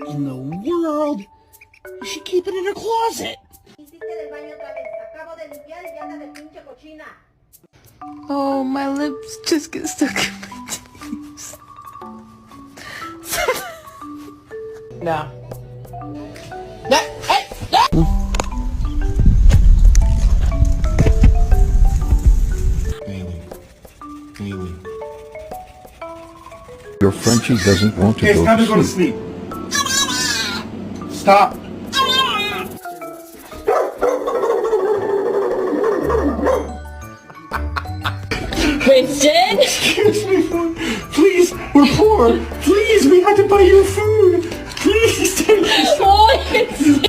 in the world does she keep it in her closet? Oh, my lips just get stuck in my teeth. No. No. Hey. No. Haley. Your Frenchie doesn't want to It's go time to to go to sleep. sleep. Stop. Christian? Excuse me, please, we're poor. Please, we had to buy you food. Please take us. Oh,